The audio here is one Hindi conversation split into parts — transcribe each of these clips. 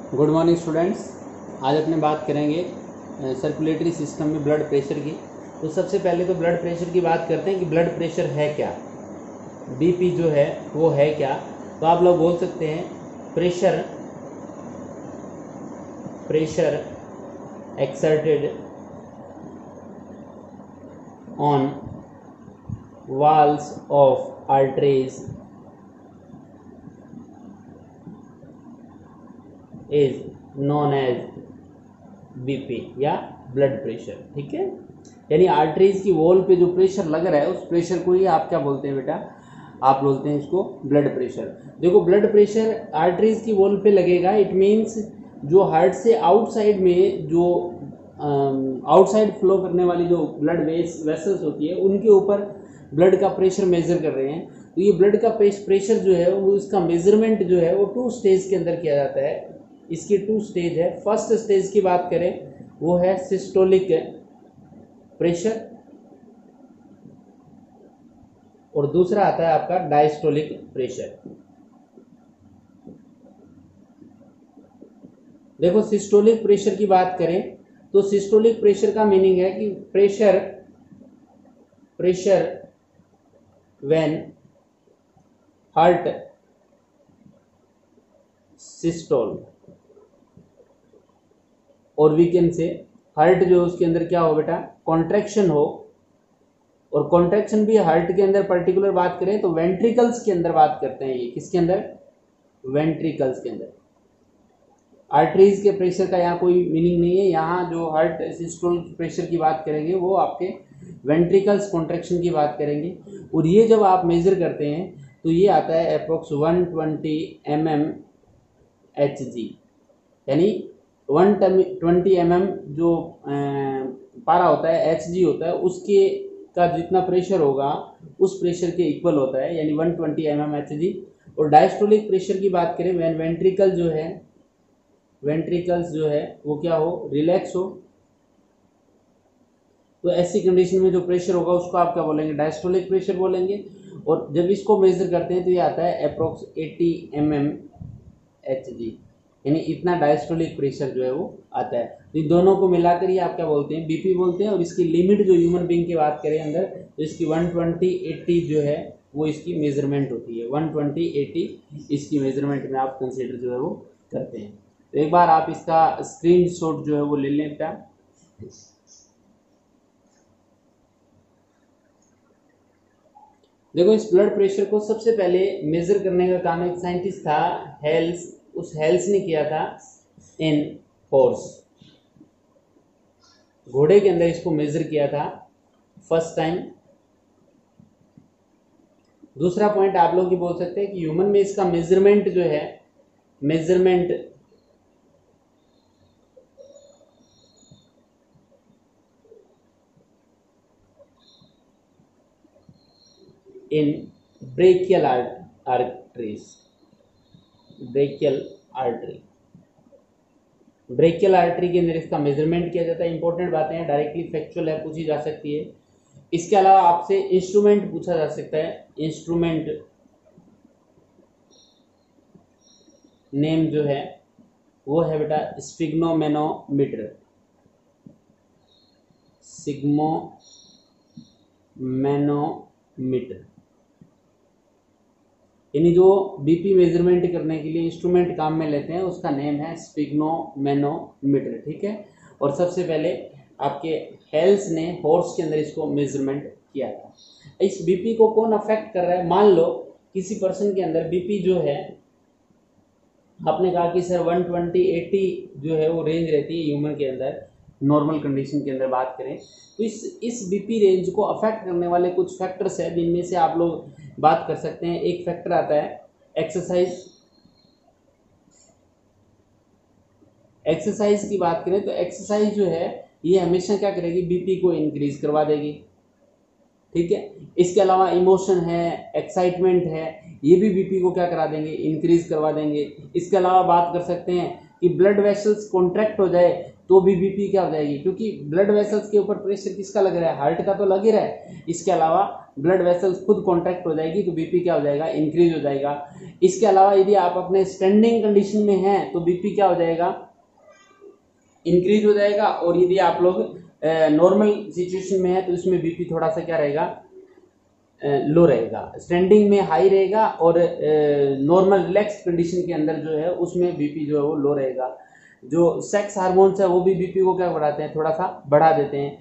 Good morning students. आज अपने बात करेंगे सर्कुलेटरी सिस्टम में ब्लड प्रेशर की। तो सबसे पहले तो ब्लड प्रेशर की बात करते हैं कि ब्लड प्रेशर है क्या, बीपी जो है वो है क्या। तो आप लोग बोल सकते हैं pressure exerted on walls of arteries is known as BP या ब्लड प्रेशर। ठीक है, यानी आर्टरीज की वॉल पे जो प्रेशर लग रहा है उस प्रेशर को ही आप क्या बोलते हैं बेटा, आप बोलते हैं इसको ब्लड प्रेशर। देखो ब्लड प्रेशर आर्टरीज की वॉल पे लगेगा, इट मीन्स जो हार्ट से आउटसाइड में जो आउटसाइड फ्लो करने वाली जो ब्लड वेसल्स होती है उनके ऊपर ब्लड का प्रेशर मेजर कर रहे हैं। तो ये ब्लड का प्रेशर जो है वो इसका मेजरमेंट जो है वो 2 स्टेज के अंदर किया जाता है। इसके 2 स्टेज है। फर्स्ट स्टेज की बात करें वो है सिस्टोलिक प्रेशर और दूसरा आता है आपका डायस्टोलिक प्रेशर। देखो सिस्टोलिक प्रेशर की बात करें तो सिस्टोलिक प्रेशर का मीनिंग है कि प्रेशर when heart systole और वी कैन से हार्ट जो उसके अंदर क्या हो बेटा, कॉन्ट्रैक्शन हो। और कॉन्ट्रैक्शन भी हार्ट के अंदर पर्टिकुलर बात करें तो वेंट्रिकल्स के अंदर बात करते हैं। ये किसके अंदर, वेंट्रिकल्स के अंदर। आर्टरीज के प्रेशर का यहाँ कोई मीनिंग नहीं है। यहाँ जो हार्ट सिस्टोल प्रेशर की बात करेंगे वो आपके वेंट्रिकल्स कॉन्ट्रैक्शन की बात करेंगे। और ये जब आप मेजर करते हैं तो ये आता है अप्रोक्स 120 mmHg, यानी 120 mm जो पारा होता है Hg होता है उसके का जितना प्रेशर होगा उस प्रेशर के इक्वल होता है, यानी 120 mmHg। और डायस्टोलिक प्रेशर की बात करें व्हेन वेंट्रिकल्स जो है वो क्या हो, रिलैक्स हो, तो ऐसी कंडीशन में जो प्रेशर होगा उसको आप क्या बोलेंगे, डायस्टोलिक प्रेशर बोलेंगे। और जब इसको मेजर करते हैं तो ये आता है अप्रोक्स 80 mmHg, यानी इतना डायस्टोलिक प्रेशर जो है वो आता है। तो इन दोनों को मिलाकर ये आप क्या बोलते हैं, बीपी बोलते हैं। और इसकी लिमिट जो ह्यूमन बीइंग की बात करें अंदर तो इसकी 120/80 जो है वो इसकी मेजरमेंट होती है। 120/80 इसकी मेजरमेंट में आप कंसिडर जो है वो करते हैं। तो एक बार आप इसका स्क्रीनशॉट जो है वो ले लें बेटा। देखो इस ब्लड प्रेशर को सबसे पहले मेजर करने का काम एक साइंटिस्ट था हेल्स, उस हेल्स ने किया था इन हॉर्स, घोड़े के अंदर इसको मेजर किया था फर्स्ट टाइम। दूसरा पॉइंट आप लोग ये बोल सकते हैं कि ह्यूमन में इसका मेजरमेंट जो है, मेजरमेंट इन ब्रेकियल आर्टरी। ब्रेकियल आर्टरी के अंदर इसका मेजरमेंट किया जाता है। इंपॉर्टेंट बातें हैं, डायरेक्टली फैक्चुअल है, पूछी जा सकती है। इसके अलावा आपसे इंस्ट्रूमेंट पूछा जा सकता है। इंस्ट्रूमेंट नेम जो है वो है बेटा स्फिग्नोमेनोमीटर, सिग्मोमेनोमीटर। यानी जो बीपी मेजरमेंट करने के लिए इंस्ट्रूमेंट काम में लेते हैं उसका नेम है स्फिग्नोमेनोमीटर। ठीक है, और सबसे पहले आपके हेल्स ने हॉर्स के अंदर इसको मेजरमेंट किया था। इस बीपी को कौन अफेक्ट कर रहा है, मान लो किसी पर्सन के अंदर बीपी जो है, आपने कहा कि सर 120/80 जो है वो रेंज रहती है ह्यूमन के अंदर, नॉर्मल कंडीशन के अंदर बात करें तो इस बीपी रेंज को अफेक्ट करने वाले कुछ फैक्टर्स हैं जिनमें से आप लोग बात कर सकते हैं। एक फैक्टर आता है एक्सरसाइज की बात करें तो एक्सरसाइज जो है ये हमेशा क्या करेगी, बीपी को इंक्रीज करवा देगी। ठीक है, इसके अलावा इमोशन है, एक्साइटमेंट है, ये भी बीपी को क्या करा देंगे, इंक्रीज करवा देंगे। इसके अलावा बात कर सकते हैं कि ब्लड वेसल्स कॉन्ट्रैक्ट हो जाए तो भी बीपी क्या हो जाएगी, क्योंकि ब्लड वेसल्स के ऊपर प्रेशर किसका लग रहा है, हार्ट का तो लग ही रहा है, इसके अलावा ब्लड वेसल्स खुद कॉन्ट्रैक्ट हो जाएगी तो बीपी क्या हो जाएगा, इंक्रीज हो जाएगा। इसके अलावा यदि आप अपने स्टैंडिंग कंडीशन में हैं तो बीपी क्या हो जाएगा, इंक्रीज हो जाएगा। और यदि आप लोग नॉर्मल सिचुएशन में है तो इसमें बीपी थोड़ा सा क्या रहेगा, लो रहेगा। स्टैंडिंग में हाई रहेगा और नॉर्मल रिलैक्स कंडीशन के अंदर जो है उसमें बीपी जो है वो लो रहेगा। जो सेक्स हार्मोन्स है वो भी बीपी को क्या बढ़ाते हैं, थोड़ा सा बढ़ा देते हैं।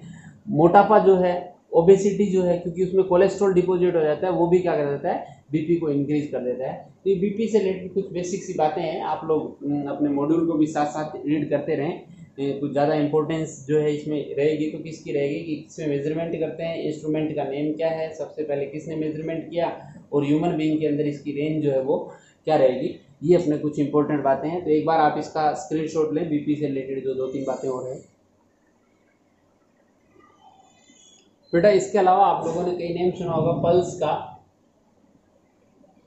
मोटापा जो है, ओबेसिटी जो है, क्योंकि उसमें कोलेस्ट्रॉल डिपॉजिट हो जाता है, वो भी क्या कर देता है, बीपी को इंक्रीज कर देता है। तो ये बीपी से रिलेटेड कुछ बेसिक सी बातें हैं, आप लोग अपने मॉड्यूल को भी साथ साथ रीड करते रहें। कुछ ज़्यादा इंपॉर्टेंस जो है इसमें रहेगी तो किसकी रहेगी कि किसमें मेजरमेंट करते हैं, इंस्ट्रूमेंट का नेम क्या है, सबसे पहले किसने मेजरमेंट किया, और ह्यूमन बीइंग के अंदर इसकी रेंज जो है वो क्या रहेगी। ये अपने कुछ इंपॉर्टेंट बातें हैं। तो एक बार आप इसका स्क्रीनशॉट लें, बीपी से रिलेटेड जो 2-3 बातें और हैं बेटा। इसके अलावा आप लोगों ने कई नेम सुना होगा पल्स का,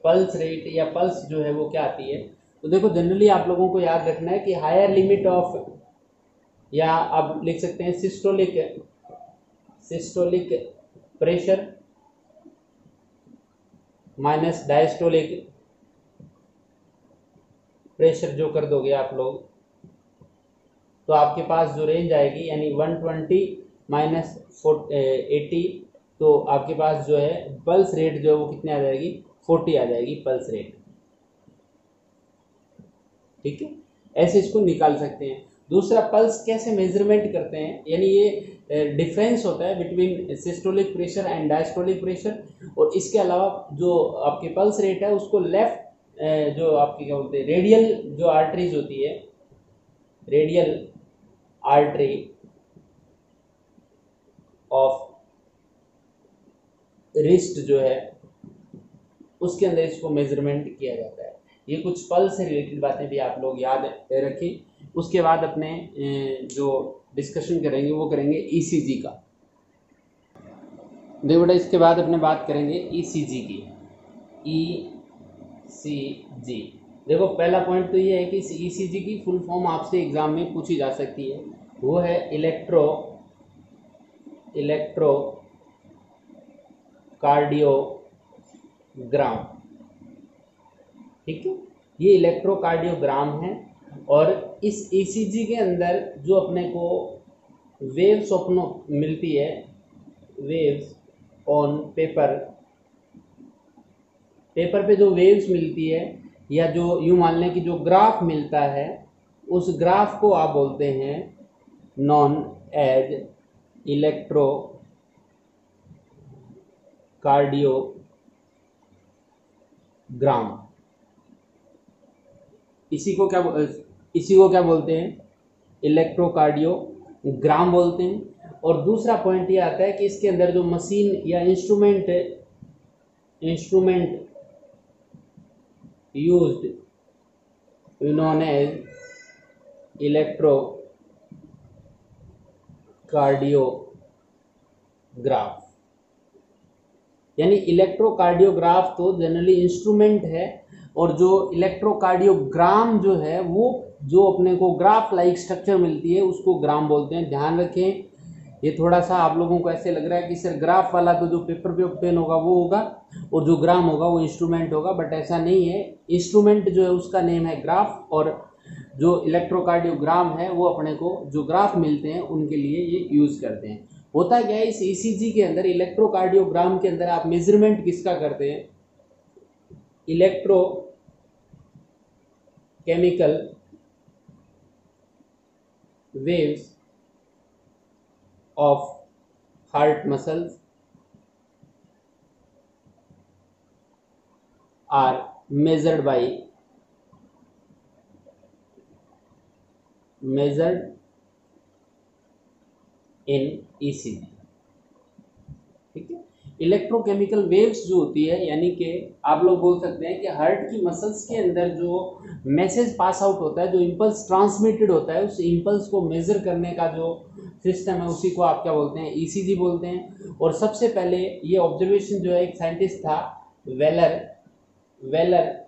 पल्स रेट या पल्स जो है वो क्या आती है। तो देखो जनरली आप लोगों को याद रखना है कि हायर लिमिट ऑफ, या आप लिख सकते हैं systolic pressure minus diastolic pressure जो कर दोगे आप लोग, तो आपके पास जो रेंज आएगी यानी 120 माइनस 80, तो आपके पास जो है पल्स रेट जो है वो कितने आ जाएगी, 40 आ जाएगी पल्स रेट। ठीक है, ऐसे इसको निकाल सकते हैं। दूसरा, पल्स कैसे मेजरमेंट करते हैं, यानी ये डिफरेंस होता है between systolic pressure and diastolic pressure. और इसके अलावा जो आपकी पल्स रेट है उसको लेफ्ट जो आपकी क्या बोलते हैं, रेडियल जो आर्टरीज होती है, रेडियल आर्टरी ऑफ रिस्ट जो है उसके अंदर इसको मेजरमेंट किया जाता है। ये कुछ पल्स से रिलेटेड बातें भी आप लोग याद रखें। उसके बाद अपने जो डिस्कशन करेंगे वो करेंगे ईसीजी का। देखो बेटा, इसके बाद अपने बात करेंगे ईसीजी की। ईसीजी, देखो पहला पॉइंट तो ये है कि इस ईसीजी की फुल फॉर्म आपसे एग्जाम में पूछी जा सकती है, वो है इलेक्ट्रोकार्डियोग्राम। ठीक है, ये इलेक्ट्रोकार्डियोग्राम है। और इस ईसीजी के अंदर जो अपने को वेव्स मिलती है, वेव्स ऑन पेपर पे जो वेव्स मिलती है, या जो यूं मान लें कि जो ग्राफ मिलता है, उस ग्राफ को आप बोलते हैं नॉन एज इलेक्ट्रोकार्डियोग्राम। इसी को क्या बोलते हैं, इलेक्ट्रोकार्डियोग्राम बोलते हैं। और दूसरा पॉइंट ये आता है कि इसके अंदर जो मशीन या instrument used known as electrocardiograph. यानी इलेक्ट्रोकार्डियोग्राफ तो जनरली इंस्ट्रूमेंट है, और जो इलेक्ट्रोकार्डियोग्राम जो है वो जो अपने को ग्राफ लाइक स्ट्रक्चर मिलती है उसको ग्राम बोलते हैं। ध्यान रखें, ये थोड़ा सा आप लोगों को ऐसे लग रहा है कि सर ग्राफ वाला तो जो पेपर पे ऑब्टेन होगा वो होगा, और जो ग्राम होगा वो इंस्ट्रूमेंट होगा, बट ऐसा नहीं है। इंस्ट्रूमेंट जो है उसका नेम है ग्राफ, और जो इलेक्ट्रोकार्डियोग्राम है वो अपने को जो ग्राफ मिलते हैं उनके लिए ये यूज करते हैं। होता क्या है, इस ईसीजी के अंदर, इलेक्ट्रोकार्डियोग्राम के अंदर आप मेजरमेंट किसका करते हैं, electrochemical waves of heart muscles are measured in ECG। ठीक है, इलेक्ट्रोकेमिकल वेव्स जो होती है, यानी कि आप लोग बोल सकते हैं कि हार्ट की मसल्स के अंदर जो मैसेज पास आउट होता है, जो इम्पल्स ट्रांसमिटेड होता है, उस इम्पल्स को मेजर करने का जो सिस्टम है उसी को आप क्या बोलते हैं, ईसीजी बोलते हैं। और सबसे पहले ये ऑब्जर्वेशन जो है एक साइंटिस्ट था, Waller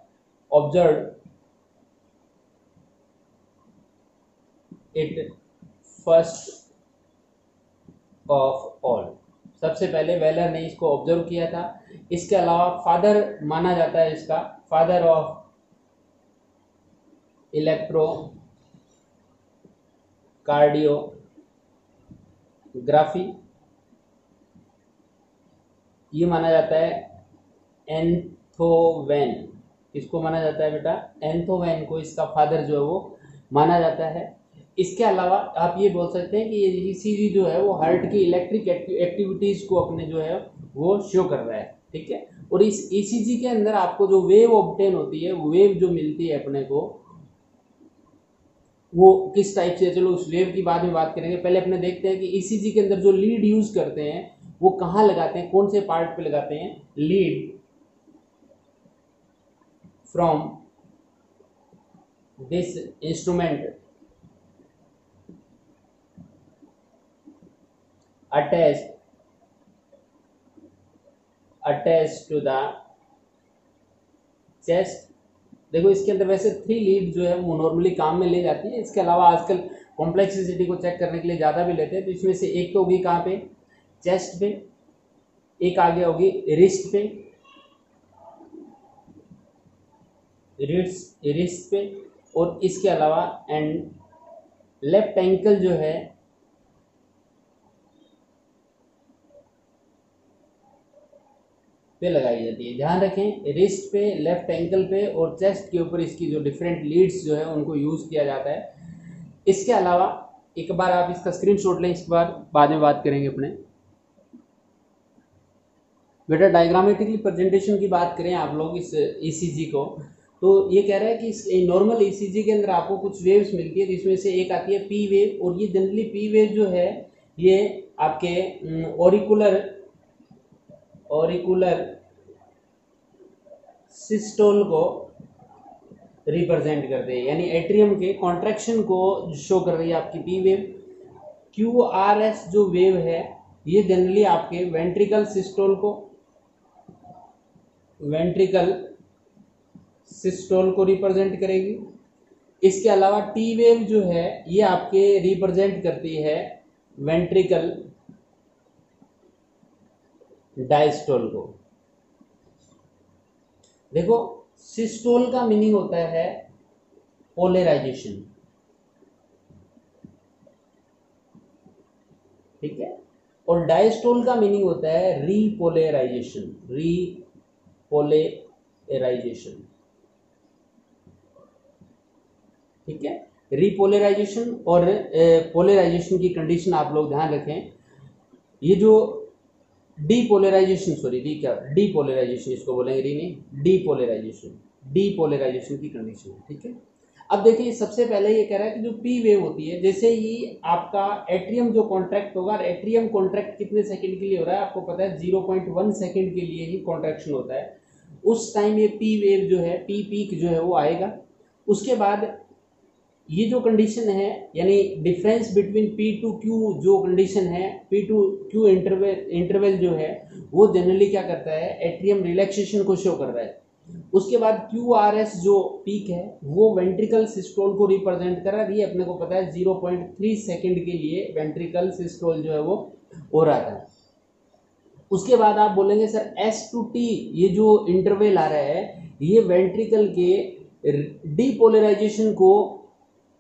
observe it first of all, सबसे पहले वेलर ने इसको ऑब्जर्व किया था। इसके अलावा फादर माना जाता है इसका, फादर ऑफ इलेक्ट्रोकार्डियोग्राफी, ये माना जाता है एंथोवेन। किसको माना जाता है बेटा? एंथोवेन को इसका फादर जो है वो माना जाता है। इसके अलावा आप ये बोल सकते हैं कि ये ईसीजी जो है वो हार्ट की इलेक्ट्रिक एक्टिविटीज को अपने जो है वो शो कर रहा है, ठीक है। और इस ईसीजी के अंदर आपको जो वेव ऑब्टेन होती है, वेव जो मिलती है अपने को, वो किस टाइप से, चलो उस वेव की बाद में बात करेंगे। पहले अपने देखते हैं कि ईसीजी के अंदर जो लीड यूज करते हैं वो कहाँ लगाते हैं, कौन से पार्ट पे लगाते हैं। Lead from this instrument attached to the chest। देखो इसके अंदर वैसे 3 लीड जो है वो नॉर्मली काम में ले जाती है। इसके अलावा आजकल कॉम्प्लेक्सिसिटी को चेक करने के लिए ज़्यादा भी लेते हैं। तो इसमें से एक तो होगी कहाँ पे, चेस्ट पे, एक आगे होगी रिस्ट पे, रिस्ट पे, और इसके अलावा एंड लेफ्ट एंकल जो है पे लगाई जाती है। ध्यान रखें, रिस्ट पे, लेफ्ट एंकल पे और चेस्ट के ऊपर इसकी जो डिफरेंट लीड्स जो है उनको यूज किया जाता है। इसके अलावा एक बार आप इसका स्क्रीनशॉट लें, इसके बाद में बात करेंगे अपने। बेटा डायग्रामेटिकली प्रेजेंटेशन की बात करें आप लोग इस ईसीजी को, तो ये कह रहा है कि इस नॉर्मल ईसीजी के अंदर आपको कुछ वेव्स मिलती है, जिसमें से एक आती है पी वेव। और ये जनरली पी वेव जो है ये आपके ऑरिकुलर सिस्टोल को रिप्रेजेंट करते हैं, यानी एट्रियम के कॉन्ट्रैक्शन को शो कर रही है आपकी पी वेव। क्यूआरएस जो वेव है ये जनरली आपके वेंट्रिकल सिस्टोल को रिप्रेजेंट करेगी। इसके अलावा टी वेव जो है ये आपके रिप्रेजेंट करती है वेंट्रिकल डायस्टोल को। देखो सिस्टोल का मीनिंग होता है पोलराइजेशन, ठीक है, और डायस्टोल का मीनिंग होता है रीपोलराइजेशन। ठीक है, रीपोलराइजेशन और पोलराइजेशन की कंडीशन आप लोग ध्यान रखें। ये जो डीपोलराइजेशन इसको बोलेंगे, री नहीं, डीपोलराइजेशन की कंडीशन है, ठीक है। अब देखिए सबसे पहले ये कह रहा है कि जो पी वेव होती है, जैसे ही आपका एट्रियम जो कॉन्ट्रैक्ट होगा, एट्रियम कॉन्ट्रैक्ट कितने सेकंड के लिए हो रहा है आपको पता है, 0.1 सेकंड के लिए ही कॉन्ट्रैक्शन होता है। उस टाइम ये पी वेव जो है, पी पीक जो है वो आएगा। उसके बाद ये जो कंडीशन है, यानी difference between P to Q जो कंडीशन है, पी टू क्यू इंटरवल जो है वो जनरली क्या करता है, एट्रियम रिलैक्सेशन को शो कर रहा है। उसके बाद क्यू आर एस जो पीक है वो वेंट्रिकल सिस्टोल को रिप्रेजेंट कर रहा है। ये अपने को पता है 0.3 सेकेंड के लिए वेंट्रिकल सिस्टोल जो है वो हो रहा था। उसके बाद आप बोलेंगे सर एस टू टी ये जो इंटरवल आ रहा है ये वेंट्रिकल के डीपोलराइजेशन को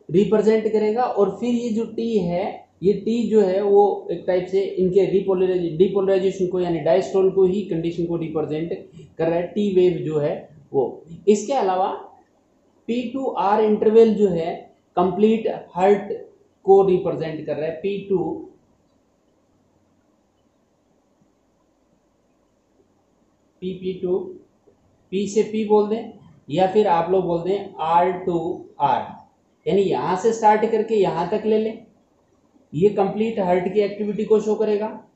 रिप्रेजेंट करेगा, और फिर ये जो टी है, ये टी जो है वो एक टाइप से इनके डीपोलराइजेशन को यानी डायस्टोल को ही कंडीशन को रिप्रेजेंट कर रहा है, टी वेव जो है वो। इसके अलावा पी टू आर इंटरवल जो है कंप्लीट हार्ट को रिप्रेजेंट कर रहा है। पी से पी बोल दें, या फिर आप लोग बोल दें आर टू आर, यानी यहां से स्टार्ट करके यहां तक ले लें, ये कंप्लीट हार्ट की एक्टिविटी को शो करेगा।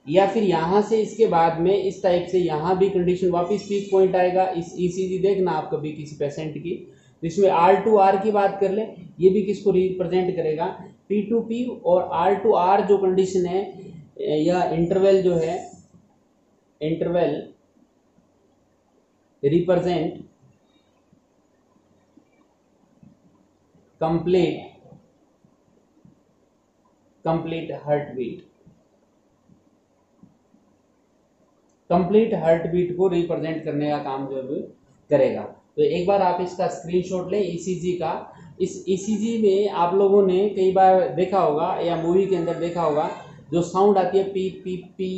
या फिर यहां से इसके बाद में इस टाइप से यहां भी कंडीशन वापस पीक पॉइंट आएगा। इस ईसीजी देखना आप कभी किसी पेशेंट की, तो इसमें आर टू आर की बात कर ले, ये भी किसको रिप्रेजेंट करेगा, पी टू पी। और आर टू आर जो कंडीशन है या इंटरवल जो है, interval represent complete complete heartbeat, complete heartbeat को रिप्रेजेंट करने का काम जो है करेगा। तो एक बार आप इसका स्क्रीनशॉट लें ईसीजी का। इस ईसीजी में आप लोगों ने कई बार देखा होगा या मूवी के अंदर देखा होगा, जो साउंड आती है पी पी पी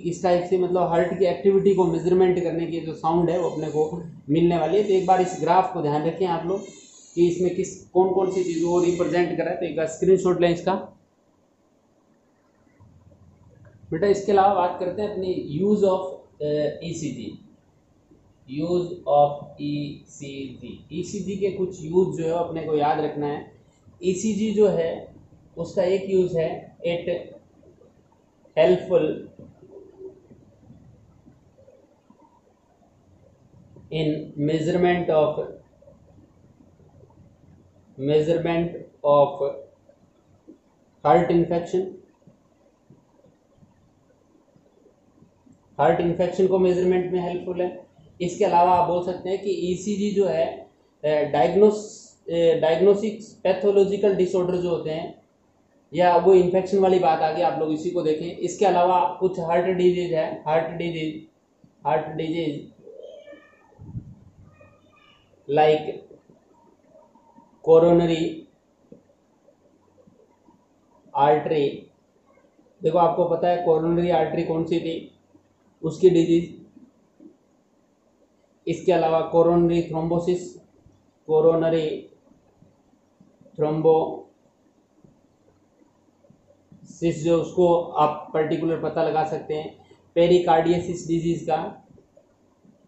इस टाइप से, मतलब हार्ट की एक्टिविटी को मेजरमेंट करने की जो साउंड है वो अपने को मिलने वाली है। तो एक बार इस ग्राफ को ध्यान रखें आप लोग कि इसमें किस कौन कौन सी चीज़ों को रिप्रेजेंट कर रहा है। तो एक बार स्क्रीनशॉट लें इसका। बेटा इसके अलावा बात करते हैं अपनी use of ECG, use of ECG. ECG के कुछ यूज जो है अपने को याद रखना है। ईसीजी जो है उसका एक यूज है, it helpful in measurement of heart infection, heart infection को मेजरमेंट में हेल्पफुल है। इसके अलावा आप बोल सकते हैं कि ईसीजी जो है डायग्नोसिस पैथोलॉजिकल डिसऑर्डर जो होते हैं या वो इन्फेक्शन वाली बात आ गई, आप लोग इसी को देखें। इसके अलावा कुछ हार्ट डिजीज है, heart disease like coronary artery. देखो आपको पता है कोरोनरी आर्टरी कौन सी थी, उसकी डिजीज। इसके अलावा कोरोनरी थ्रोम्बोसिस, कोरोनरी थ्रोम्बोसिस जो उसको आप पर्टिकुलर पता लगा सकते हैं। पेरिकार्डियसिस डिजीज का,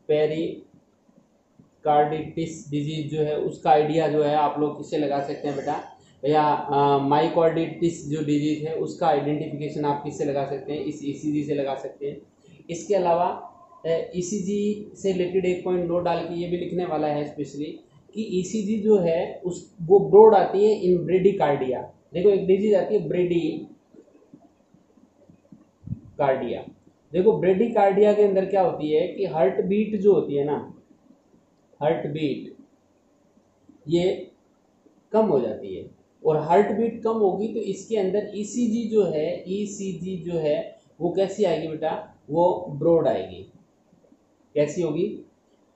पेरिकार्डिटिस डिजीज जो है उसका आइडिया जो है आप लोग किससे लगा सकते हैं बेटा, या माइकोर्डिटिस जो डिजीज है उसका आइडेंटिफिकेशन आप किससे लगा सकते हैं, इस ईसीजी से लगा सकते हैं। इसके अलावा ईसीजी से रिलेटेड एक पॉइंट नोट डाल के ये भी लिखने वाला है स्पेशली कि ईसीजी जो है उस वो ब्रॉड आती है इन ब्रेडिकार्डिया। देखो एक डिजीज आती है ब्रेडिकार्डिया। देखो ब्रेडिकार्डिया के अंदर क्या होती है कि हार्ट बीट जो होती है ना, हार्ट बीट ये कम हो जाती है, और हार्ट बीट कम होगी तो इसके अंदर ईसीजी जो है वो कैसी आएगी बेटा, वो ब्रॉड आएगी। कैसी होगी,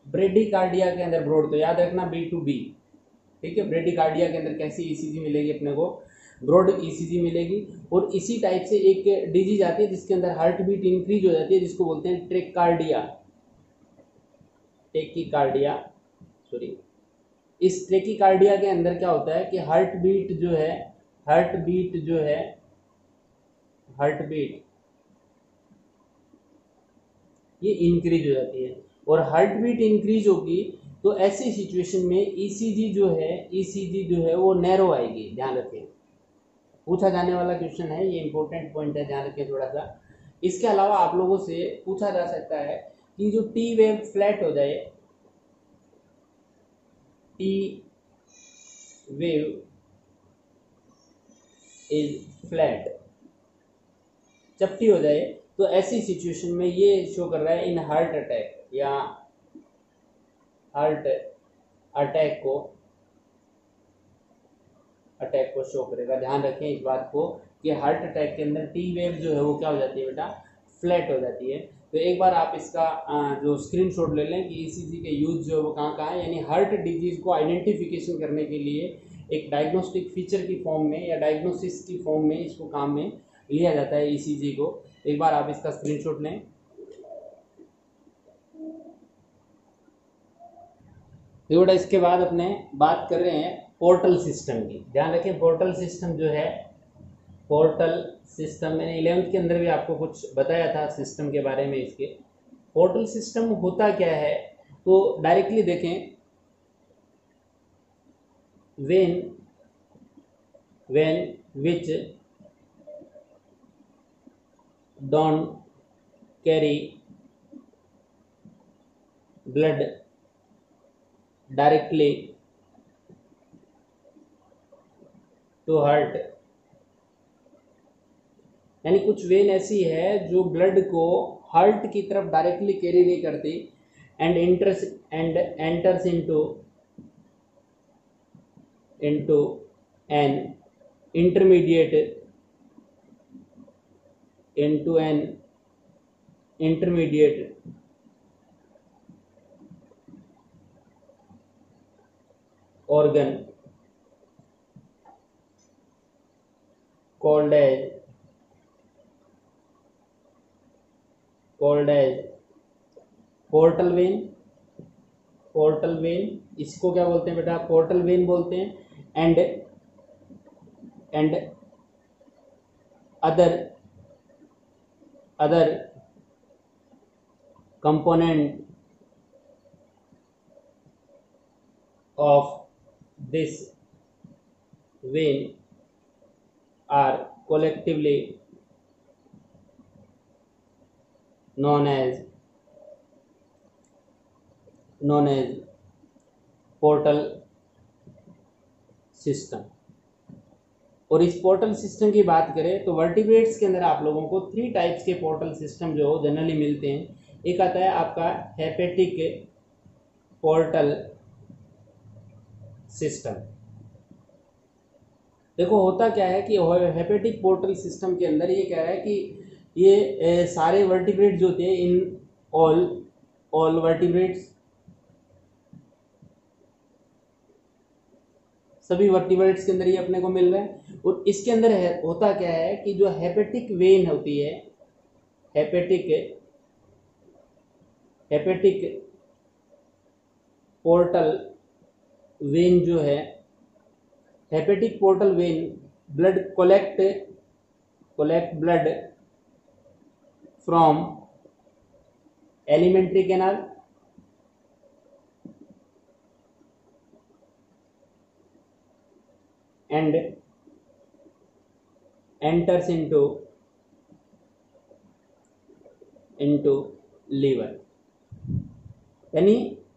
ब्रेडिकार्डिया के अंदर ब्रॉड, तो याद रखना बी टू बी, ठीक है। ब्रेडिकार्डिया के अंदर कैसी ईसीजी मिलेगी अपने को, ब्रॉड ईसीजी मिलेगी। और इसी टाइप से एक डिजीज आती है जिसके अंदर हार्ट बीट इंक्रीज हो जाती है, जिसको बोलते हैं टेकीकार्डिया। सॉरी, इस टेकीकार्डिया के अंदर क्या होता है कि हार्ट बीट ये इंक्रीज हो जाती है, और हार्ट बीट इंक्रीज होगी तो ऐसी सिचुएशन में ईसीजी जो है वो नैरो आएगी। ध्यान रखें, पूछा जाने वाला क्वेश्चन है, ये इंपॉर्टेंट पॉइंट है, ध्यान रखें थोड़ा सा। इसके अलावा आप लोगों से पूछा जा सकता है कि जो टी वेव फ्लैट हो जाए, टी वेव इज फ्लैट, चपटी हो जाए, तो ऐसी सिचुएशन में ये शो कर रहा है इन हार्ट अटैक, या हार्ट अटैक को शो करेगा। ध्यान रखें इस बात को कि हार्ट अटैक के अंदर टी वेव जो है वो क्या हो जाती है बेटा, फ्लैट हो जाती है। तो एक बार आप इसका जो स्क्रीनशॉट ले लें कि ईसीजी के यूज जो है वो कहाँ है, यानी हार्ट डिजीज को आइडेंटिफिकेशन करने के लिए एक डायग्नोस्टिक फीचर की फॉर्म में या डायग्नोसिस की फॉर्म में इसको काम में लिया जाता है ईसीजी को। एक बार आप इसका स्क्रीनशॉट लें। देखो बेटा इसके बाद अपने बात कर रहे हैं पोर्टल सिस्टम की। ध्यान रखें पोर्टल सिस्टम जो है, पोर्टल सिस्टम मैंने 11th के अंदर भी आपको कुछ बताया था सिस्टम के बारे में। इसके पोर्टल सिस्टम होता क्या है, तो डायरेक्टली देखें, vein which don't carry blood directly to heart, यानी कुछ वेन ऐसी है जो ब्लड को हार्ट की तरफ डायरेक्टली कैरी नहीं करती, and enters into an intermediate into an intermediate organ called as portal vein. Portal vein, इसको क्या बोलते हैं बेटा? पोर्टल वेन बोलते हैं। And other component of this vein are collectively known as portal system. और इस पोर्टल सिस्टम की बात करें तो वर्टिब्रेट्स के अंदर आप लोगों को 3 टाइप्स के पोर्टल सिस्टम जो जनरली मिलते हैं। एक आता है आपका हेपेटिक पोर्टल सिस्टम। देखो होता क्या है कि हेपेटिक पोर्टल सिस्टम के अंदर ये कह रहा है कि ये सारे वर्टिब्रेट जो थे इन ऑल वर्टिब्रेट्स, सभी वर्टिब्रेट्स के अंदर ये अपने को मिल रहा है। और इसके अंदर होता क्या है कि जो हेपेटिक वेन होती है, हेपेटिक पोर्टल वेन जो है, hepatic portal vein blood collect blood from alimentary canal and enters into liver. यानी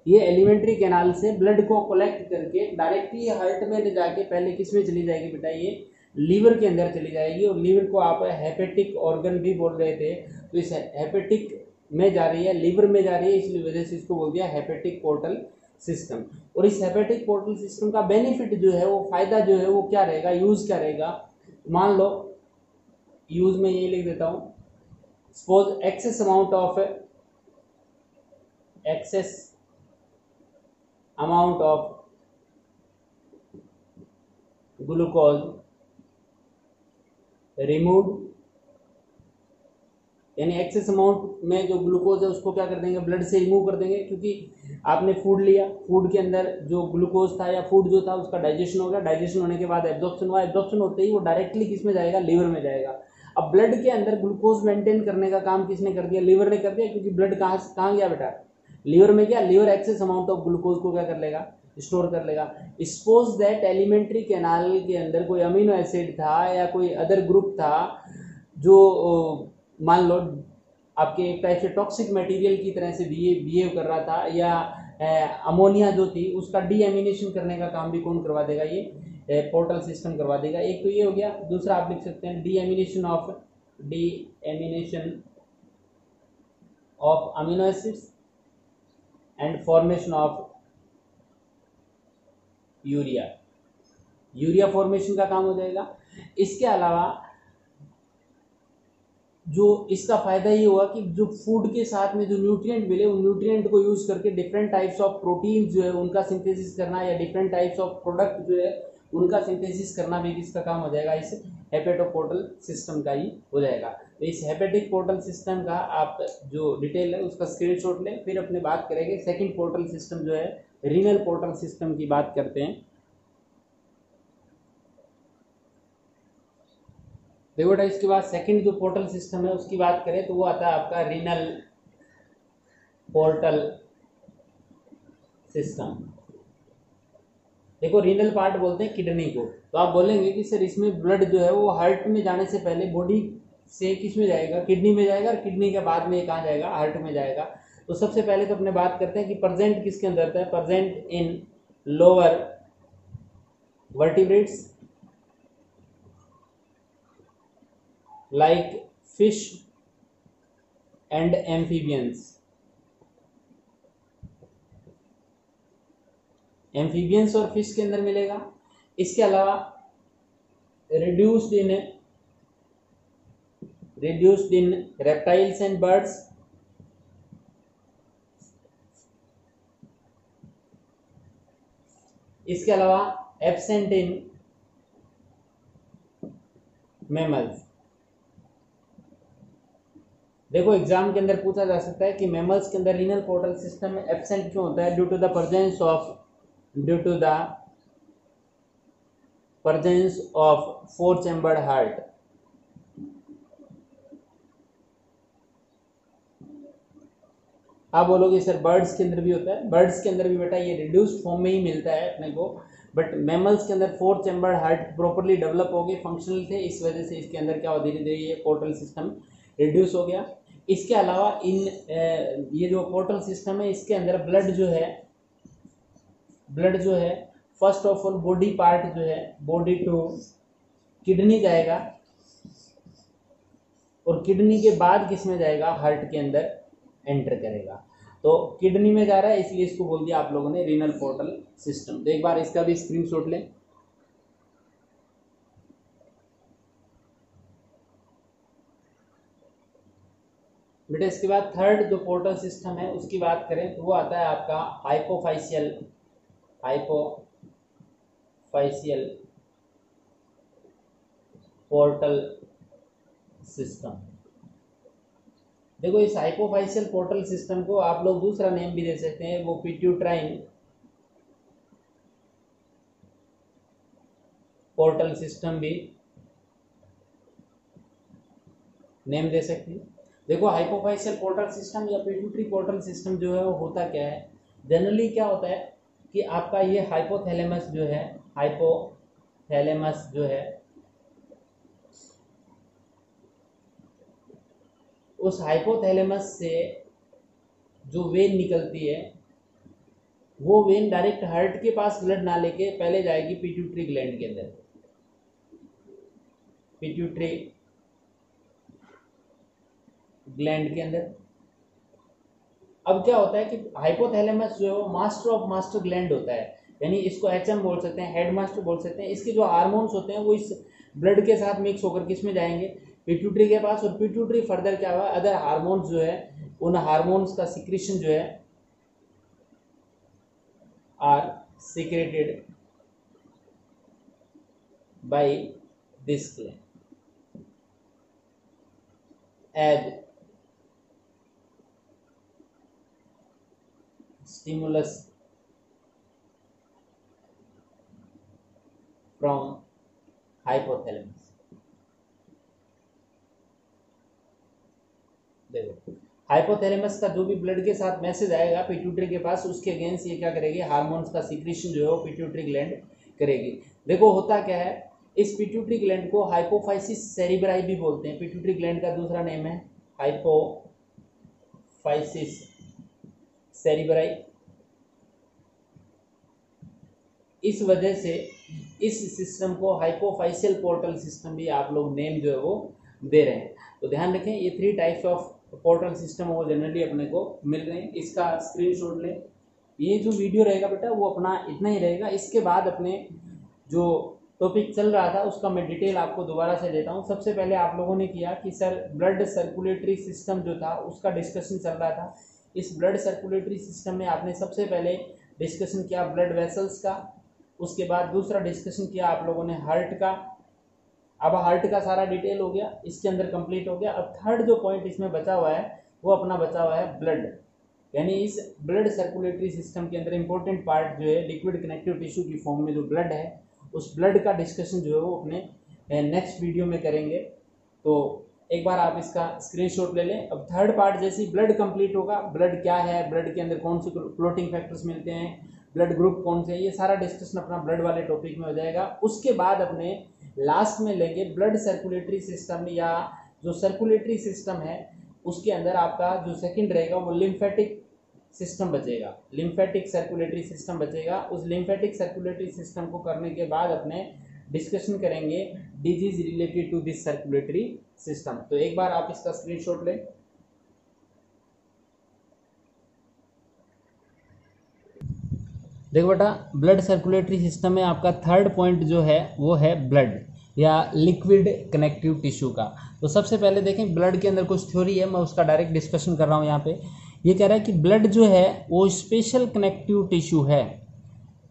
ये एलिमेंट्री कैनाल से ब्लड को कलेक्ट करके डायरेक्टली हार्ट में ले जाके पहले किस में चली जाएगी बेटा? ये लीवर के अंदर चली जाएगी। और लीवर को आप हेपेटिक ऑर्गन भी बोल रहे थे, तो इस हेपेटिक में जा रही है, लीवर में जा रही है, इसलिए वजह से इसको बोल दिया हेपेटिक पोर्टल सिस्टम। और इस हेपेटिक पोर्टल सिस्टम का बेनिफिट जो है, वो फायदा जो है वो क्या रहेगा, यूज क्या रहेगा? मान लो यूज में ये लिख देता हूं, suppose access amount of glucose remove, यानी एक्सेस अमाउंट में जो ग्लूकोज है उसको क्या कर देंगे? ब्लड से रिमूव कर देंगे। क्योंकि आपने फूड लिया, फूड के अंदर जो ग्लूकोज था या फूड जो था उसका डाइजेशन हो गया, डाइजेशन होने के बाद एब्जॉर्प्शन हुआ, एब्जॉर्प्शन होते ही वो डायरेक्टली किस में जाएगा? लीवर में जाएगा। अब ब्लड के अंदर ग्लूकोज मेंटेन करने का काम किसने कर दिया? लीवर ने कर दिया। क्योंकि ब्लड कहाँ गया बेटा? लीवर में गया। Liver excess amount of glucose को क्या कर लेगा? स्टोर कर लेगा। सपोज दैट एलिमेंट्री कैनाल के अंदर कोई अमीनो एसिड था या कोई अदर ग्रुप था जो मान लो आपके एक टाइप से टॉक्सिक मटेरियल की तरह से बिहेव कर रहा था, या अमोनिया जो थी उसका डीएमिनेशन करने का काम भी कौन करवा देगा? ये पोर्टल सिस्टम करवा देगा। एक तो ये हो गया। दूसरा आप लिख सकते हैं deamination of amino acids and formation of urea formation का काम हो जाएगा। इसके अलावा जो इसका फायदा ये हुआ कि जो फूड के साथ में जो न्यूट्रिएंट मिले, उन न्यूट्रिएंट को यूज करके डिफरेंट टाइप्स ऑफ प्रोटीन जो है उनका सिंथेसिस करना, या डिफरेंट टाइप्स ऑफ प्रोडक्ट जो है उनका सिंथेसिस करना भी किसका काम हो जाएगा? इस हेपेटोपोर्टल सिस्टम का ही हो जाएगा। तो इस हेपेटिक पोर्टल सिस्टम का आप जो डिटेल है उसका स्क्रीनशॉट लें। फिर अपने बात करेंगे सेकंड पोर्टल सिस्टम जो है रीनल पोर्टल सिस्टम की बात करते हैं। देखो बेटा, इसके बाद सेकंड जो पोर्टल सिस्टम है उसकी बात करें तो वो आता है आपका रीनल पोर्टल सिस्टम। देखो रीनल पार्ट बोलते हैं किडनी को। तो आप बोलेंगे कि सर इसमें ब्लड जो है वो हार्ट में जाने से पहले बॉडी से किस में जाएगा? किडनी में जाएगा, और किडनी के बाद में कहाँ जाएगा? हार्ट में जाएगा। तो सबसे पहले तो अपने बात करते हैं कि प्रेजेंट किसके अंदर रहता है? Present in lower vertebrates like fish and amphibians और फिश के अंदर मिलेगा। इसके अलावा reduced in reduced in reptiles and birds, इसके अलावा एब्सेंट इन मैमल्स। देखो एग्जाम के अंदर पूछा जा सकता है कि मैमल्स के अंदर रीनल पोर्टल सिस्टम में एब्सेंट क्यों होता है, due to the presence of four chambered heart। आप बोलोगे सर बर्ड्स के अंदर भी होता है, बर्ड्स के अंदर भी बेटा ये रिड्यूस्ड फॉर्म में ही मिलता है अपने को, बट मैमल्स के अंदर four chambered heart properly develop हो गए, फंक्शनल थे, इस वजह से इसके अंदर क्या हो धीरे धीरे ये पोर्टल सिस्टम रिड्यूस हो गया। इसके अलावा ये जो पोर्टल सिस्टम है इसके अंदर ब्लड जो है first of all body part जो है बॉडी टू किडनी जाएगा, और किडनी के बाद किस में जाएगा, हार्ट के अंदर एंटर करेगा। तो किडनी में जा रहा है इसलिए इसको बोल दिया आप लोगों ने रीनल पोर्टल सिस्टम। तो एक बार इसका भी स्क्रीनशॉट लें। बेटा इसके बाद थर्ड जो पोर्टल सिस्टम है उसकी बात करें तो वो आता है आपका हाइपोफाइशियल पोर्टल सिस्टम। देखो इस हाइपोफाइशियल पोर्टल सिस्टम को आप लोग दूसरा नेम भी दे सकते हैं, वो पिट्यूट्राइन पोर्टल सिस्टम भी नेम दे सकते हैं। देखो हाइपोफाइशियल पोर्टल सिस्टम या पिट्यूटरी पोर्टल सिस्टम जो है वो होता क्या है, जनरली क्या होता है कि आपका ये हाइपोथैलेमस जो है उस हाइपोथैलेमस से जो वेन निकलती है वो वेन डायरेक्ट हार्ट के पास ब्लड ना लेके पहले जाएगी पिट्यूटरी ग्लैंड के अंदर, पिट्यूटरी ग्लैंड के अंदर। अब क्या होता है कि हाइपोथैलेमस जो है वो मास्टर ऑफ मास्टर ग्लैंड होता है, यानी इसको एचएम बोल सकते हैं, हेड मास्टर बोल सकते हैं। इसके जो हार्मोन्स होते हैं वो इस ब्लड के साथ मिक्स होकर किस में जाएंगे, पिट्यूटरी के पास, और पिट्यूटरी फर्दर क्या हुआ, अदर हार्मोन्स जो है उन हार्मोन्स का सिक्रीशन जो है are secreted by this gland as stimulus from hypothalamus। देखो हाइपोथैलेमस का जो भी ब्लड के साथ मैसेज आएगा पिट्यूटरी के पास, उसके अगेंस्ट ये क्या करेगी, हार्मोन्स का सिक्रीशन जो है वो पिट्यूटरी ग्लैंड करेगी। देखो होता क्या है, इस पिट्यूटरी ग्लैंड को हाइपोफाइसिस सेरिब्राई भी बोलते हैं, पिट्यूटरी ग्लैंड का दूसरा नेम है हाइपोफाइसिस सेरिब्राई। इस वजह से इस सिस्टम को हाइपोफाइशियल पोर्टल सिस्टम भी आप लोग नेम जो है वो दे रहे हैं। तो ध्यान रखें ये 3 टाइप्स ऑफ पोर्टल सिस्टम वो जनरली अपने को मिल रहे हैं। इसका स्क्रीनशॉट लें। ये जो वीडियो रहेगा बेटा वो अपना इतना ही रहेगा। इसके बाद अपने जो टॉपिक चल रहा था उसका मैं डिटेल आपको दोबारा से देता हूँ। सबसे पहले आप लोगों ने किया कि सर ब्लड सर्कुलेटरी सिस्टम जो था उसका डिस्कशन चल रहा था। इस ब्लड सर्कुलेटरी सिस्टम में आपने सबसे पहले डिस्कशन किया ब्लड वेसल्स का, उसके बाद दूसरा डिस्कशन किया आप लोगों ने हार्ट का। अब हार्ट का सारा डिटेल हो गया, इसके अंदर कंप्लीट हो गया। अब थर्ड जो पॉइंट इसमें बचा हुआ है वो अपना बचा हुआ है ब्लड, यानी इस ब्लड सर्कुलेटरी सिस्टम के अंदर इंपॉर्टेंट पार्ट जो है लिक्विड कनेक्टिव टिश्यू की फॉर्म में जो ब्लड है, उस ब्लड का डिस्कशन जो है वो अपने नेक्स्ट वीडियो में करेंगे। तो एक बार आप इसका स्क्रीनशॉट ले लें। अब थर्ड पार्ट जैसे ही ब्लड कंप्लीट होगा, ब्लड क्या है, ब्लड के अंदर कौन से क्लोटिंग फैक्टर्स मिलते हैं, ब्लड ग्रुप कौन से, ये सारा डिस्कशन अपना ब्लड वाले टॉपिक में हो जाएगा। उसके बाद अपने लास्ट में लेंगे ब्लड सर्कुलेटरी सिस्टम, या जो सर्कुलेटरी सिस्टम है उसके अंदर आपका जो सेकंड रहेगा वो लिम्फेटिक सिस्टम बचेगा, लिम्फेटिक सर्कुलेटरी सिस्टम बचेगा। उस लिम्फेटिक सर्कुलेटरी सिस्टम को करने के बाद अपने डिस्कशन करेंगे disease related to this circulatory system. तो एक बार आप इसका स्क्रीनशॉट लें। देखो बेटा ब्लड सर्कुलेटरी सिस्टम में आपका थर्ड पॉइंट जो है वो है ब्लड, या लिक्विड कनेक्टिव टिश्यू का। तो सबसे पहले देखें ब्लड के अंदर कुछ थ्योरी है, मैं उसका डायरेक्ट डिस्कशन कर रहा हूँ यहाँ पे। ये कह रहा है कि ब्लड जो है वो स्पेशल कनेक्टिव टिश्यू है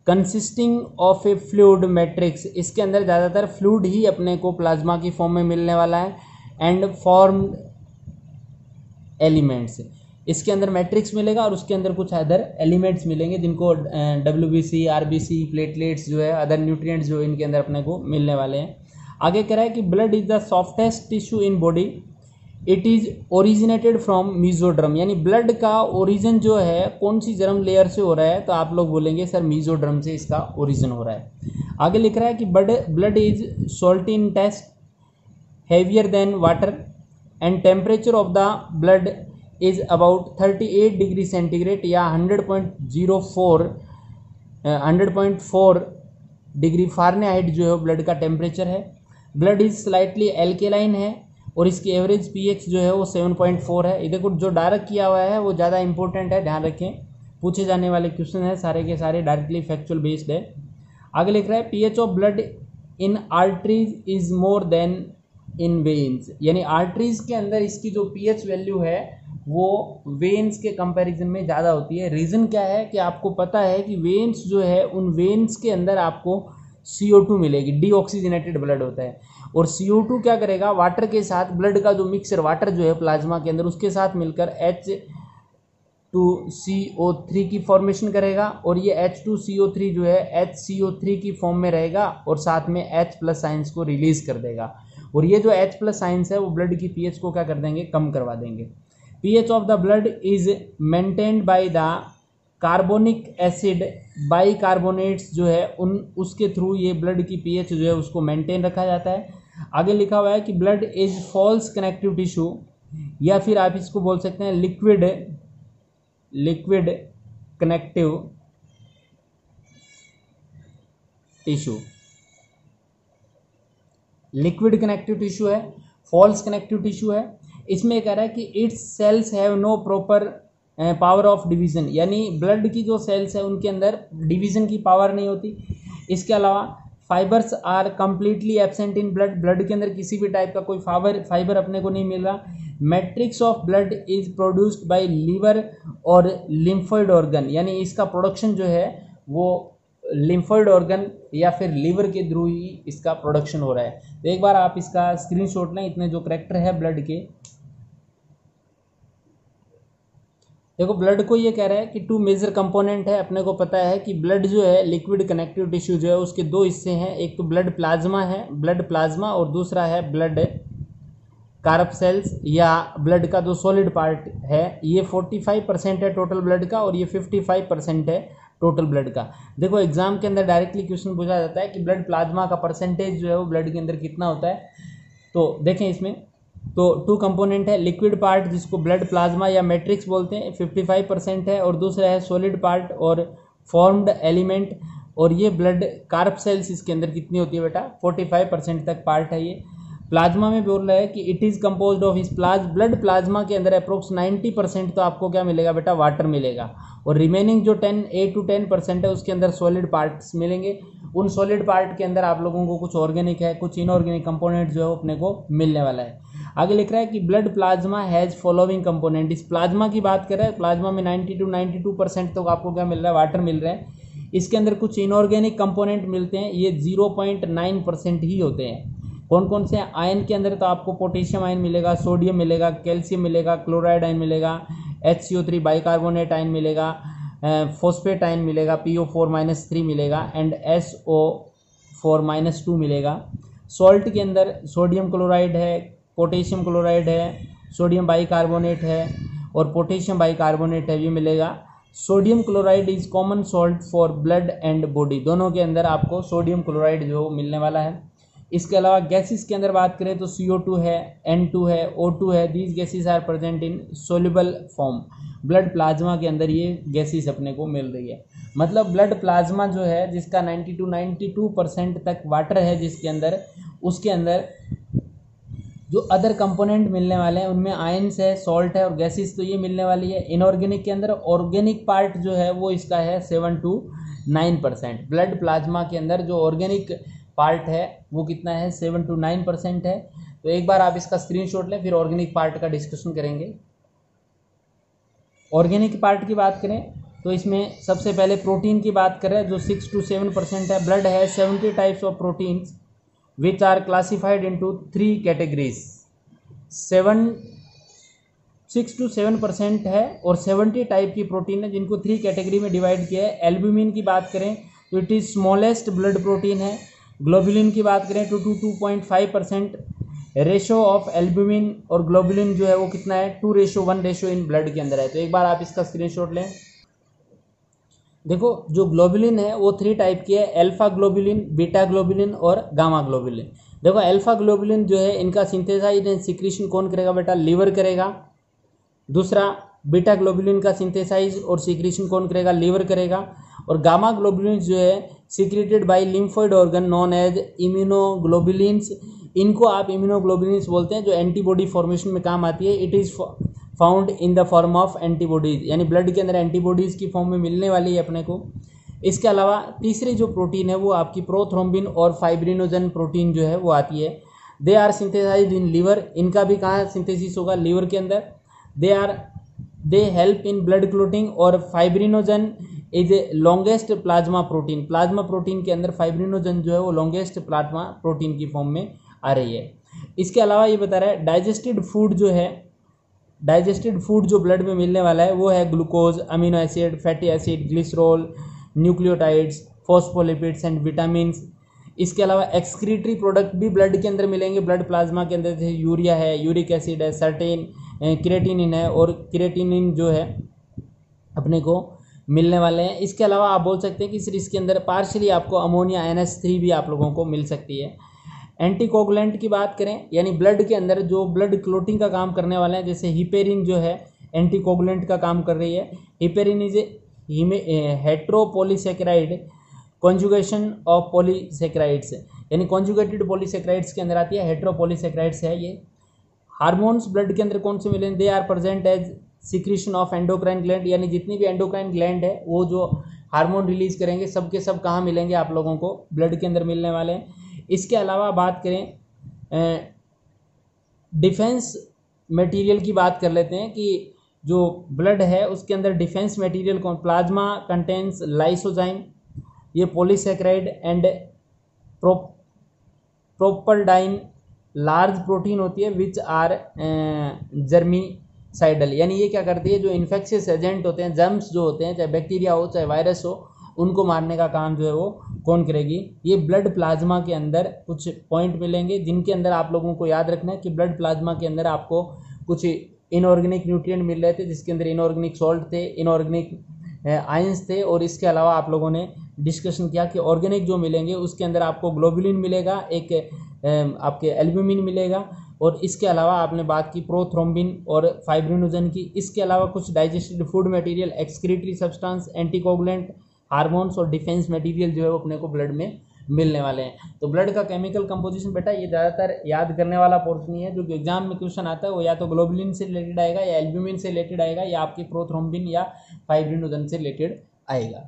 consisting of A fluid matrix. इसके अंदर ज़्यादातर फ्लूइड ही अपने को प्लाज्मा की फॉर्म में मिलने वाला है एंड फॉर्म्ड एलिमेंट्स। इसके अंदर मैट्रिक्स मिलेगा और उसके अंदर कुछ अदर एलिमेंट्स मिलेंगे जिनको WBC, RBC, प्लेटलेट्स जो है, अदर न्यूट्रिएंट्स जो इनके अंदर अपने को मिलने वाले हैं। आगे कह रहा है कि blood is the softest tissue in body, it is originated from mesoderm. यानी ब्लड का ओरिजिन जो है कौन सी जर्म लेयर से हो रहा है, तो आप लोग बोलेंगे सर मीजोड्रम से इसका ओरिजिन हो रहा है। आगे लिख रहा है कि blood is salty in taste, heavier than water and temperature of the blood is about 38 degree centigrade या 100.4 डिग्री फ़ारेनहाइट जो है ब्लड का टेम्परेचर है। ब्लड इज स्लाइटली एल्केलाइन है और इसकी एवरेज pH जो है वो 7.4 है। इधर कुछ जो डायरेक्ट किया हुआ है वो ज़्यादा इंपॉर्टेंट है, ध्यान रखें, पूछे जाने वाले क्वेश्चन है सारे के सारे डायरेक्टली फैक्चुअल बेस्ड है। आगे लिख रहा है pH of blood in arteries is more then in veins. यानी आर्टरीज के अंदर इसकी जो pH वैल्यू है वो वेन्स के कंपैरिजन में ज़्यादा होती है। रीज़न क्या है कि आपको पता है कि वेन्स जो है उन वेन्स के अंदर आपको CO2 मिलेगी, डीऑक्सीजनेटेड ब्लड होता है और CO2 क्या करेगा, वाटर के साथ ब्लड का जो मिक्सचर वाटर जो है प्लाज्मा के अंदर उसके साथ मिलकर H2CO3 की फॉर्मेशन करेगा और ये H2CO3 जो है HCO3 की फॉर्म में रहेगा और साथ में H+ साइंस को रिलीज कर देगा और ये जो H+ साइंस है वो ब्लड की pH को क्या कर देंगे, कम करवा देंगे। pH of the blood is maintained by the carbonic acid bicarbonates जो है उसके थ्रू ये ब्लड की pH जो है उसको मेंटेन रखा जाता है। आगे लिखा हुआ है कि blood is false connective tissue या फिर आप इसको बोल सकते हैं liquid connective tissue. Liquid connective tissue है, फॉल्स कनेक्टिव टिश्यू है। इसमें कह रहा है कि its cells have no proper power of division. यानी ब्लड की जो सेल्स है उनके अंदर डिवीजन की पावर नहीं होती। इसके अलावा fibres are completely absent in blood के अंदर किसी भी टाइप का कोई फाइबर अपने को नहीं मिल रहा। Matrix of blood is produced by liver और लिम्फोइड ऑर्गन। यानी इसका प्रोडक्शन जो है वो लिम्फोइड ऑर्गन या फिर लीवर के थ्रू ही इसका प्रोडक्शन हो रहा है। तो एक बार आप इसका स्क्रीनशॉट लें, इतने जो करैक्टर है ब्लड के। देखो ब्लड को ये कह रहा है कि 2 मेजर कंपोनेंट है। अपने को पता है कि ब्लड जो है लिक्विड कनेक्टिव टिश्यू जो है उसके 2 हिस्से हैं, एक तो ब्लड प्लाज्मा है, ब्लड प्लाज्मा, और दूसरा है ब्लड कार्पसेल्स या ब्लड का जो सॉलिड पार्ट है। ये 45% है टोटल ब्लड का और ये 55% है टोटल ब्लड का। देखो एग्जाम के अंदर डायरेक्टली क्वेश्चन पूछा जाता है कि ब्लड प्लाज्मा का परसेंटेज जो है वो ब्लड के अंदर कितना होता है। तो देखें इसमें तो 2 कंपोनेंट है, लिक्विड पार्ट जिसको ब्लड प्लाज्मा या मैट्रिक्स बोलते हैं 55% है और दूसरा है सॉलिड पार्ट और फॉर्म्ड एलिमेंट। और ये ब्लड कार्प सेल्स इसके अंदर कितनी होती है बेटा, 45% तक पार्ट है ये। प्लाज्मा में बोल रहा है कि इट इज़ कंपोज्ड ऑफ इस ब्लड प्लाज्मा के अंदर अप्रोक्स 90% तो आपको क्या मिलेगा बेटा, वाटर मिलेगा और रिमेनिंग जो 8 to 10% है उसके अंदर सॉलिड पार्ट्स मिलेंगे। उन सॉलिड पार्ट के अंदर आप लोगों को कुछ ऑर्गेनिक है, कुछ इनऑर्गेनिक कंपोनेंट जो है अपने को मिलने वाला है। आगे लिख रहा है कि blood plasma has following component. इस प्लाज्मा की बात कर रहा है, प्लाज्मा में 90 to 92% तो आपको क्या मिल रहा है, वाटर मिल रहा है। इसके अंदर कुछ इनऑर्गेनिक कंपोनेंट मिलते हैं, ये 0.9% ही होते हैं। कौन कौन से? आयन के अंदर तो आपको पोटेशियम आयन मिलेगा, सोडियम मिलेगा, कैल्शियम मिलेगा, क्लोराइड आयन मिलेगा, HCO3 बाइकार्बोनेट आयन मिलेगा, फॉस्फेट आयन मिलेगा, PO4-3 मिलेगा एंड SO4-2 मिलेगा। सॉल्ट के अंदर सोडियम क्लोराइड है, पोटेशियम क्लोराइड है, सोडियम बाइकार्बोनेट है और पोटेशियम बाइकार्बोनेट है, ये मिलेगा। Sodium chloride is common salt for blood and body, दोनों के अंदर आपको सोडियम क्लोराइड जो मिलने वाला है। इसके अलावा गैसेस के अंदर बात करें तो CO2 है, N2 है, O2 है, these gases are present in soluble form. Blood plasma के अंदर ये गैसेस अपने को मिल रही है। मतलब ब्लड प्लाज्मा जो है जिसका 90 to 92% तक वाटर है जिसके अंदर, उसके अंदर जो अदर कंपोनेंट मिलने वाले हैं उनमें आयंस है, सॉल्ट है और गैसेस तो ये मिलने वाली है। इनऑर्गेनिक के अंदर ऑर्गेनिक पार्ट जो है वो इसका है 7 to 9%। ब्लड प्लाज्मा के अंदर जो ऑर्गेनिक पार्ट है वो कितना है 7 to 9% है। तो एक बार आप इसका स्क्रीनशॉट लें, फिर ऑर्गेनिक पार्ट का डिस्कशन करेंगे। ऑर्गेनिक पार्ट की बात करें तो इसमें सबसे पहले प्रोटीन की बात करें जो 6 to 7% है। ब्लड है 70 types of proteins which are classified into 3 categories. 6 to 7% है और 70 टाइप की प्रोटीन है जिनको 3 कैटेगरी में डिवाइड किया है। एल्ब्यूमिन की बात करें तो it is smallest blood protein है। ग्लोबुलिन की बात करें तो 2.5%। रेशो ऑफ एल्ब्यूमिन और ग्लोबुलिन जो है वो कितना है 2:1 इन ब्लड के अंदर है। तो एक बार आप इसका स्क्रीनशॉट लें। देखो जो ग्लोबुलिन है वो 3 टाइप की है, अल्फा ग्लोबुलिन, बीटा ग्लोबुलिन और गामा ग्लोबुलिन। देखो अल्फा ग्लोबुलिन जो है इनका सिंथेसाइज एंड सिक्रीशन कौन करेगा बेटा, लीवर करेगा। दूसरा बीटा ग्लोबुलिन का सिंथेसाइज और सिक्रीशन कौन करेगा, लीवर करेगा। और गामा ग्लोबुलिन जो है secreted by lymphoid organ known as immunoglobulins. इनको आप इम्यूनोग्लोबुलिन्स बोलते हैं जो एंटीबॉडी फॉर्मेशन में काम आती है। It is found in the form of antibodies, यानी ब्लड के अंदर एंटीबॉडीज की फॉर्म में मिलने वाली है अपने को। इसके अलावा तीसरी जो प्रोटीन है वो आपकी प्रोथ्रोम्बिन और फाइब्रिनोजन प्रोटीन जो है वो आती है। They are synthesized in liver. इनका भी कहाँ सिंथेसिस होगा, लीवर के अंदर। They help in blood clotting. और fibrinogen is a longest plasma protein. Plasma protein के अंदर फाइब्रिनोजन जो है वो लॉन्गेस्ट प्लाज्मा प्रोटीन की फॉर्म में आ रही है। इसके अलावा ये बता रहा है डाइजेस्टेड फूड जो है, डाइजेस्टेड फूड जो ब्लड में मिलने वाला है वो है glucose, amino acid, fatty acid, glycerol, nucleotides, phospholipids and vitamin. इसके अलावा एक्सक्रीटरी प्रोडक्ट भी ब्लड के अंदर मिलेंगे, ब्लड प्लाज्मा के अंदर, जैसे यूरिया है, यूरिक एसिड है, सर्टेन क्रिएटिनिन है, और क्रिएटिनिन जो है अपने को मिलने वाले हैं। इसके अलावा आप बोल सकते हैं कि सीरीज के अंदर पार्शियली आपको अमोनिया NH3 भी आप लोगों को मिल सकती है। एंटीकोगुलेंट की बात करें, यानी ब्लड के अंदर जो ब्लड क्लोटिंग का काम करने वाले हैं, जैसे हिपेरिन जो है एंटीकोगुलेंट का काम कर रही है। Heparin is heteropolysaccharide conjugation of polysaccharides, यानी कॉन्जुगेटेड पॉलीसेकेराइड्स के अंदर आती है, हेट्रोपोलीसेकेराइड्स है ये। हार्मोन्स ब्लड के अंदर कौन से मिले, they are present as secretion of endocrine gland, यानी जितनी भी एंडोक्राइन ग्लैंड है वो जो हार्मोन रिलीज करेंगे सब के सब कहाँ मिलेंगे आप लोगों को, ब्लड के अंदर मिलने वाले हैं। इसके अलावा बात करें डिफेंस मटेरियल की बात कर लेते हैं कि जो ब्लड है उसके अंदर डिफेंस मटेरियल कौन, प्लाज्मा कंटेन्स लाइसोजाइम, ये पॉलीसेकेराइड एंड प्रोपल्डाइन लार्ज प्रोटीन होती है विच आर जर्मीसाइडल, यानी ये क्या करती है, जो इन्फेक्शियस एजेंट होते हैं, जर्म्स जो होते हैं, चाहे बैक्टीरिया हो चाहे वायरस हो, उनको मारने का काम जो है वो कौन करेगी। ये ब्लड प्लाज्मा के अंदर कुछ पॉइंट मिलेंगे जिनके अंदर आप लोगों को याद रखना है कि ब्लड प्लाज्मा के अंदर आपको कुछ इनऑर्गेनिक न्यूट्रिएंट मिल रहे थे, जिसके अंदर इनऑर्गेनिक सॉल्ट थे, इनऑर्गेनिक आयंस थे। और इसके अलावा आप लोगों ने डिस्कशन किया कि ऑर्गेनिक जो मिलेंगे उसके अंदर आपको ग्लोबुलिन मिलेगा, एक आपके एल्ब्यूमिन मिलेगा, और इसके अलावा आपने बात की प्रोथ्रोम्बिन और फाइब्रिनोजन की। इसके अलावा कुछ digested food material, excretory substance, anticoagulant, hormones और डिफेंस मटेरियल जो है वो अपने को ब्लड में मिलने वाले हैं। तो ब्लड का केमिकल कंपोजिशन बेटा ये ज़्यादातर याद करने वाला पोर्शन ही है, जो कि एग्जाम में क्वेश्चन आता है वो या तो ग्लोबुलिन से रिलेटेड आएगा, या एल्ब्यूमिन से रिलेटेड आएगा, या आपकी प्रोथ्रोम्बिन या फाइब्रिनोजन से रिलेटेड आएगा।